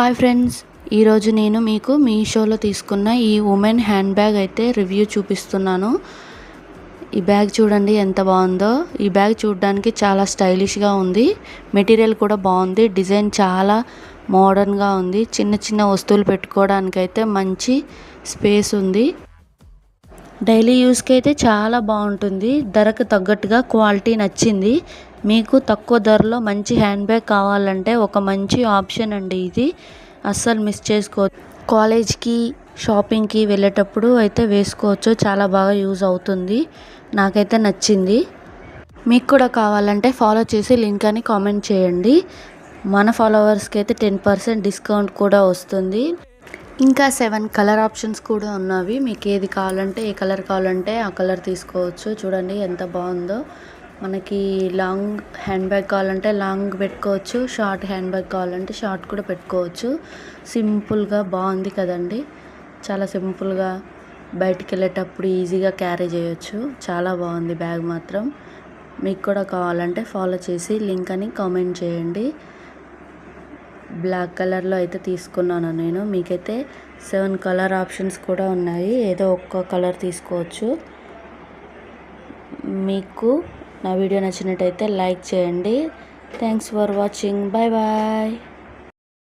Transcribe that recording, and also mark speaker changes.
Speaker 1: Hi friends, ఈరోజు నేను మీకు మీషోలో తీసుకున్న ఈ ఉమెన్ హ్యాండ్ బ్యాగ్ అయితే రివ్యూ చూపిస్తున్నాను. ఈ బ్యాగ్ చూడండి ఎంత బాగుందో. ఈ బ్యాగ్ చూడడానికి చాలా స్టైలిష్గా ఉంది. మెటీరియల్ కూడా బాగుంది. డిజైన్ చాలా మోడర్న్గా ఉంది. చిన్న చిన్న వస్తువులు పెట్టుకోవడానికైతే మంచి స్పేస్ ఉంది. డైలీ యూస్కి అయితే చాలా బాగుంటుంది. ధరకు తగ్గట్టుగా క్వాలిటీ నచ్చింది. మీకు తక్కువ ధరలో మంచి హ్యాండ్ బ్యాగ్ కావాలంటే ఒక మంచి ఆప్షన్ అండి ఇది. అస్సలు మిస్ చేసుకోవచ్చు. కాలేజ్కి షాపింగ్కి వెళ్ళేటప్పుడు అయితే వేసుకోవచ్చు. చాలా బాగా యూజ్ అవుతుంది. నాకైతే నచ్చింది. మీకు కూడా కావాలంటే ఫాలో చేసి లింక్ అని కామెంట్ చేయండి. మన ఫాలోవర్స్కి అయితే 10% డిస్కౌంట్ కూడా వస్తుంది. ఇంకా 7 కలర్ ఆప్షన్స్ కూడా ఉన్నవి. మీకు ఏది కావాలంటే, ఏ కలర్ కావాలంటే ఆ కలర్ తీసుకోవచ్చు. చూడండి ఎంత బాగుందో. మనకి లాంగ్ హ్యాండ్ బ్యాగ్ కావాలంటే లాంగ్ పెట్టుకోవచ్చు. షార్ట్ హ్యాండ్ బ్యాగ్ కావాలంటే షార్ట్ కూడా పెట్టుకోవచ్చు. సింపుల్గా బాగుంది కదండి. చాలా సింపుల్గా బయటికి వెళ్ళేటప్పుడు ఈజీగా క్యారీ చేయొచ్చు. చాలా బాగుంది బ్యాగ్ మాత్రం. మీకు కూడా కావాలంటే ఫాలో చేసి లింక్ అని కామెంట్ చేయండి. బ్లాక్ కలర్లో అయితే తీసుకున్నాను నేను. మీకైతే 7 కలర్ ఆప్షన్స్ కూడా ఉన్నాయి. ఏదో ఒక్క కలర్ తీసుకోవచ్చు. మీకు నా వీడియో నచ్చినట్టయితే లైక్ చేయండి. Thanks for watching. Bye bye.